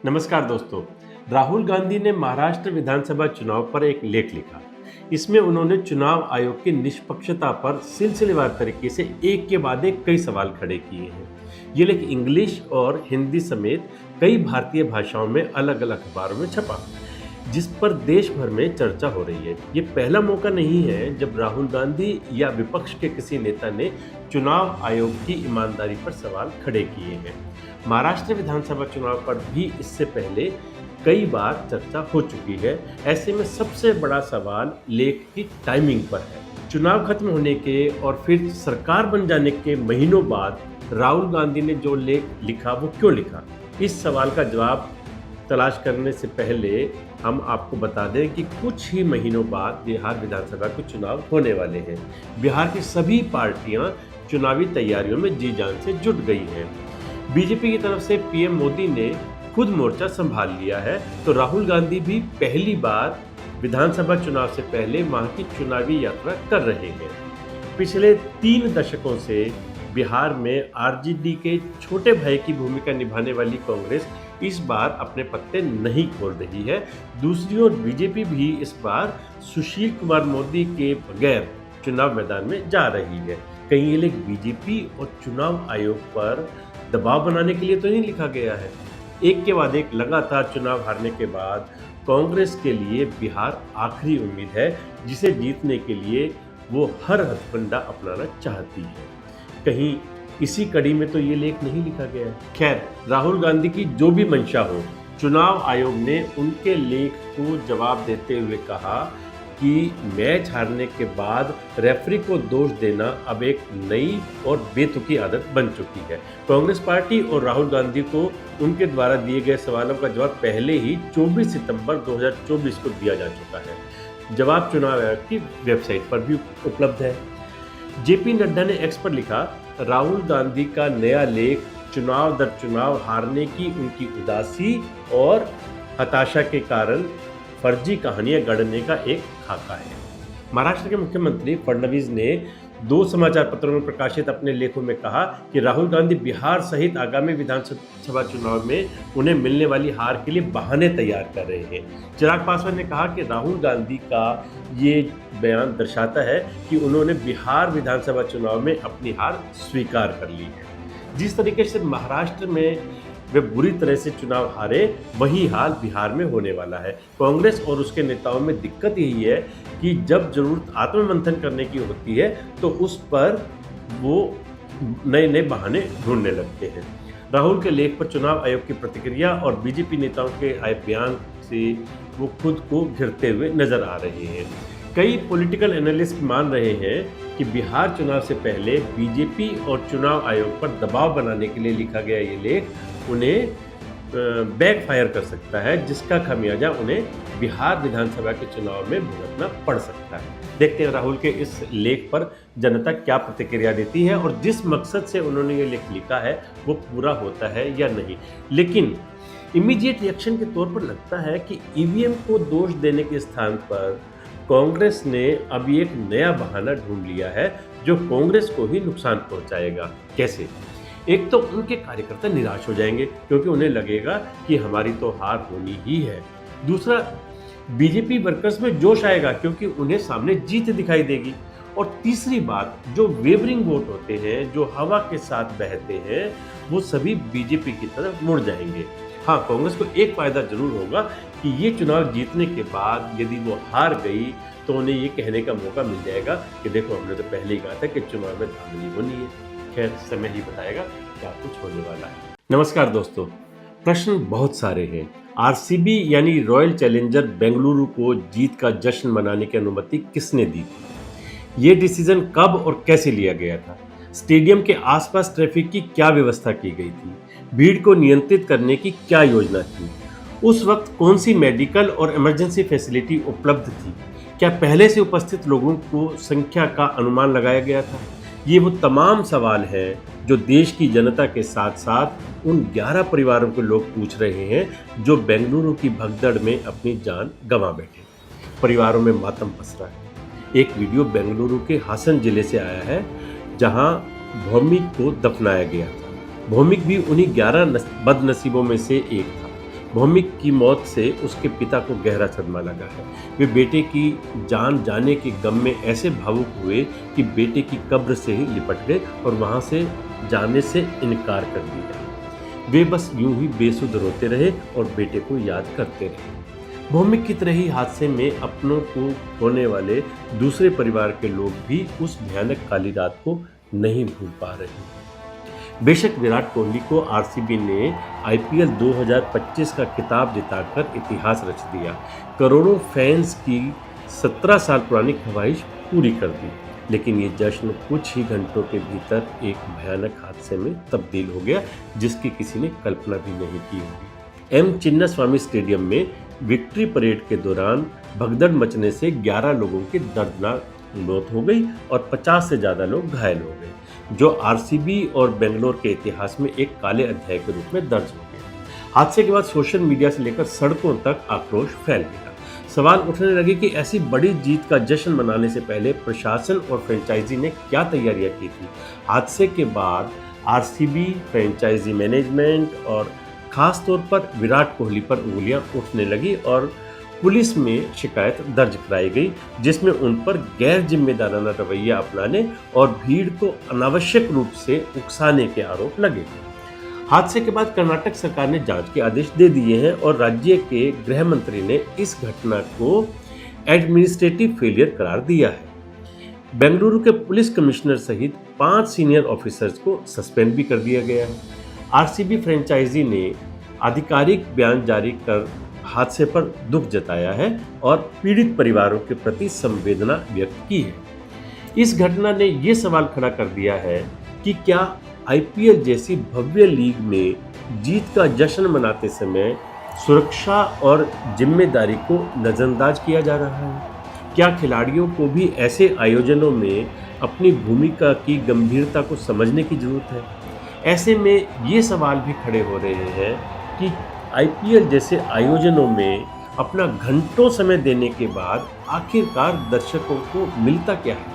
नमस्कार दोस्तों। राहुल गांधी ने महाराष्ट्र विधानसभा चुनाव पर एक लेख लिखा। इसमें उन्होंने चुनाव आयोग की निष्पक्षता पर सिलसिलेवार तरीके से एक के बाद एक कई सवाल खड़े किए हैं। ये लेख इंग्लिश और हिंदी समेत कई भारतीय भाषाओं में अलग अलग अखबारों में छपा, जिस पर देश भर में चर्चा हो रही है। ये पहला मौका नहीं है जब राहुल गांधी या विपक्ष के किसी नेता ने चुनाव आयोग की ईमानदारी पर सवाल खड़े किए हैं। महाराष्ट्र विधानसभा चुनाव पर भी इससे पहले कई बार चर्चा हो चुकी है। ऐसे में सबसे बड़ा सवाल लेख की टाइमिंग पर है। चुनाव खत्म होने के और फिर सरकार बन जाने के महीनों बाद राहुल गांधी ने जो लेख लिखा वो क्यों लिखा, इस सवाल का जवाब तलाश करने से पहले हम आपको बता दें कि कुछ ही महीनों बाद बिहार विधानसभा के चुनाव होने वाले हैं। बिहार की सभी पार्टियां चुनावी तैयारियों में जी जान से जुट गई हैं। बीजेपी की तरफ से पीएम मोदी ने खुद मोर्चा संभाल लिया है, तो राहुल गांधी भी पहली बार विधानसभा चुनाव से पहले वहां की चुनावी यात्रा कर रहे हैं। पिछले 3 दशकों से बिहार में आरजेडी के छोटे भाई की भूमिका निभाने वाली कांग्रेस इस बार अपने पत्ते नहीं खोल रही है। दूसरी ओर बीजेपी भी इस बार सुशील कुमार मोदी के बगैर चुनाव मैदान में जा रही है। कहीं ये लेख बीजेपी और चुनाव आयोग पर दबाव बनाने के लिए तो नहीं लिखा गया है। एक के बाद एक लगातार चुनाव हारने के बाद कांग्रेस के लिए बिहार आखिरी उम्मीद है, जिसे जीतने के लिए वो हर हथकंडा अपनाना चाहती है। कहीं इसी कड़ी में तो ये लेख नहीं लिखा गया है। खैर, राहुल गांधी की जो भी मंशा हो, चुनाव आयोग ने उनके लेख को जवाब देते हुए कहा कि मैच हारने के बाद रेफरी को दोष देना अब एक नई और बेतुकी आदत बन चुकी है। कांग्रेस पार्टी और राहुल गांधी को उनके द्वारा दिए गए सवालों का जवाब पहले ही 24 सितंबर 2024 को दिया जा चुका है। जवाब चुनाव आयोग की वेबसाइट पर भी उपलब्ध है। जेपी नड्डा ने एक्स पर लिखा, राहुल गांधी का नया लेख चुनाव दर चुनाव हारने की उनकी उदासी और हताशा के कारण फर्जी कहानियां गढ़ने का एक खाका है। महाराष्ट्र के मुख्यमंत्री फडणवीस ने 2 समाचार पत्रों में प्रकाशित अपने लेखों में कहा कि राहुल गांधी बिहार सहित आगामी विधानसभा चुनाव में उन्हें मिलने वाली हार के लिए बहाने तैयार कर रहे हैं। चिराग पासवान ने कहा कि राहुल गांधी का ये बयान दर्शाता है कि उन्होंने बिहार विधानसभा चुनाव में अपनी हार स्वीकार कर ली है। जिस तरीके से महाराष्ट्र में वे बुरी तरह से चुनाव हारे, वही हाल बिहार में होने वाला है। कांग्रेस और उसके नेताओं में दिक्कत यही है कि जब जरूरत आत्ममंथन करने की होती है तो उस पर वो नए नए बहाने ढूंढने लगते हैं। राहुल के लेख पर चुनाव आयोग की प्रतिक्रिया और बीजेपी नेताओं के आए बयान से वो खुद को घिरते हुए नजर आ रहे हैं। कई पॉलिटिकल एनालिस्ट मान रहे हैं कि बिहार चुनाव से पहले बीजेपी और चुनाव आयोग पर दबाव बनाने के लिए लिखा गया ये लेख उन्हें बैकफायर कर सकता है, जिसका खमियाजा उन्हें बिहार विधानसभा के चुनाव में भुगतना पड़ सकता है। देखते हैं राहुल के इस लेख पर जनता क्या प्रतिक्रिया देती है और जिस मकसद से उन्होंने ये लेख लिखा है वो पूरा होता है या नहीं। लेकिन इमीडिएट रिएक्शन के तौर पर लगता है कि ईवीएम को दोष देने के स्थान पर कांग्रेस ने अभी एक नया बहाना ढूंढ लिया है जो कांग्रेस को ही नुकसान पहुंचाएगा। कैसे? एक तो उनके कार्यकर्ता निराश हो जाएंगे क्योंकि उन्हें लगेगा कि हमारी तो हार होनी ही है। दूसरा, बीजेपी वर्कर्स में जोश आएगा क्योंकि उन्हें सामने जीत दिखाई देगी। और तीसरी बात, जो वेवरिंग वोट होते हैं, जो हवा के साथ बहते हैं, वो सभी बीजेपी की तरफ मुड़ जाएंगे। हाँ, कांग्रेस को एक फायदा जरूर होगा कि ये चुनाव जीतने के बाद यदि वो हार गई तो उन्हें ये कहने का मौका मिल जाएगा कि देखो, हमने तो पहले ही कहा था कि चुनाव में धांधली होनी है। खैर, समय ही बताएगा क्या कुछ होने वाला है। नमस्कार दोस्तों, प्रश्न बहुत सारे हैं। आरसीबी यानी रॉयल चैलेंजर बेंगलुरु को जीत का जश्न मनाने की अनुमति किसने दी थी? ये डिसीजन कब और कैसे लिया गया था? स्टेडियम के आसपास ट्रैफिक की क्या व्यवस्था की गई थी? भीड़ को नियंत्रित करने की क्या योजना थी? उस वक्त कौन सी मेडिकल और इमरजेंसी फैसिलिटी उपलब्ध थी? क्या पहले से उपस्थित लोगों को संख्या का अनुमान लगाया गया था? ये वो तमाम सवाल हैं जो देश की जनता के साथ साथ उन 11 परिवारों के लोग पूछ रहे हैं जो बेंगलुरु की भगदड़ में अपनी जान गंवा बैठे। परिवारों में मातम पसरा है। एक वीडियो बेंगलुरु के हासन जिले से आया है जहां भौमिक को दफनाया गया था। भौमिक भी उन्हीं 11 बदनसीबों में से एक था। भौमिक की मौत से उसके पिता को गहरा सदमा लगा है। वे बेटे की जान जाने के गम में ऐसे भावुक हुए कि बेटे की कब्र से ही लिपट गए और वहां से जाने से इनकार कर दिया। वे बस यूं ही बेसुध रोते रहे और बेटे को याद करते रहे। भौमिक की तरह ही हादसे में अपनों को खोने वाले दूसरे परिवार के लोग भी उस भयानक काली रात को नहीं भूल पा रहे। बेशक विराट कोहली को आरसीबी ने आईपीएल 2025 का खिताब जिताकर इतिहास रच दिया, करोड़ों फैंस की 17 साल पुरानी ख्वाहिश पूरी कर दी, लेकिन ये जश्न कुछ ही घंटों के भीतर एक भयानक हादसे में तब्दील हो गया जिसकी किसी ने कल्पना भी नहीं की होगी। एम चिन्नास्वामी स्टेडियम में विक्ट्री परेड के दौरान भगदड़ मचने से 11 लोगों की दर्दनाक मौत हो गई और 50 से ज़्यादा लोग घायल हो गए, जो आरसीबी और बेंगलोर के इतिहास में एक काले अध्याय के रूप में दर्ज हो गया। हादसे के बाद सोशल मीडिया से लेकर सड़कों तक आक्रोश फैल गया। सवाल उठने लगे कि ऐसी बड़ी जीत का जश्न मनाने से पहले प्रशासन और फ्रेंचाइजी ने क्या तैयारियां की थी। हादसे के बाद आरसीबी, फ्रेंचाइजी मैनेजमेंट और खास तौर पर विराट कोहली पर उंगलियां उठने लगी और पुलिस में शिकायत दर्ज कराई गई, जिसमें उन पर गैर जिम्मेदाराना रवैया अपनाने और भीड़ को अनावश्यक रूप से उकसाने के आरोप लगे। हादसे के बाद कर्नाटक सरकार ने जांच के आदेश दे दिए हैं और राज्य के गृह मंत्री ने इस घटना को एडमिनिस्ट्रेटिव फेलियर करार दिया है। बेंगलुरु के पुलिस कमिश्नर सहित 5 सीनियर ऑफिसर्स को सस्पेंड भी कर दिया गया है। आरसीबी फ्रेंचाइजी ने आधिकारिक बयान जारी कर हादसे पर दुख जताया है और पीड़ित परिवारों के प्रति संवेदना व्यक्त की है। इस घटना ने ये सवाल खड़ा कर दिया है कि क्या आईपीएल जैसी भव्य लीग में जीत का जश्न मनाते समय सुरक्षा और जिम्मेदारी को नजरअंदाज किया जा रहा है? क्या खिलाड़ियों को भी ऐसे आयोजनों में अपनी भूमिका की गंभीरता को समझने की जरूरत है? ऐसे में ये सवाल भी खड़े हो रहे हैं कि आईपीएल जैसे आयोजनों में अपना घंटों समय देने के बाद आखिरकार दर्शकों को मिलता क्या है?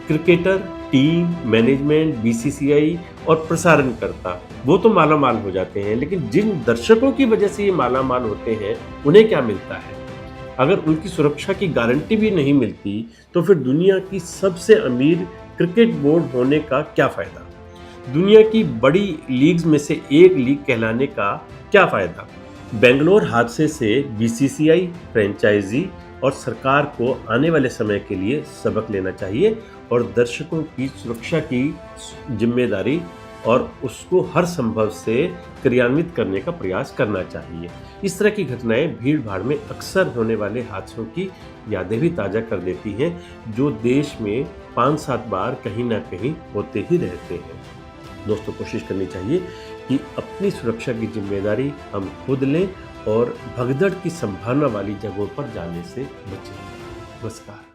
क्रिकेटर, टीम, मैनेजमेंट, बीसीसीआई और प्रसारणकर्ता वो तो मालामाल हो जाते हैं, लेकिन जिन दर्शकों की वजह से ये मालामाल होते हैं उन्हें क्या मिलता है? अगर उनकी सुरक्षा की गारंटी भी नहीं मिलती तो फिर दुनिया की सबसे अमीर क्रिकेट बोर्ड होने का क्या फ़ायदा? दुनिया की बड़ी लीग्स में से एक लीग कहलाने का क्या फ़ायदा? बेंगलोर हादसे से बीसीसीआई, फ्रेंचाइजी और सरकार को आने वाले समय के लिए सबक लेना चाहिए और दर्शकों की सुरक्षा की जिम्मेदारी और उसको हर संभव से क्रियान्वित करने का प्रयास करना चाहिए। इस तरह की घटनाएं भीड़ भाड़ में अक्सर होने वाले हादसों की यादें भी ताज़ा कर देती हैं, जो देश में 5-7 बार कहीं ना कहीं होते ही रहते हैं। दोस्तों, कोशिश करनी चाहिए कि अपनी सुरक्षा की जिम्मेदारी हम खुद लें और भगदड़ की संभावना वाली जगहों पर जाने से बचें। नमस्कार।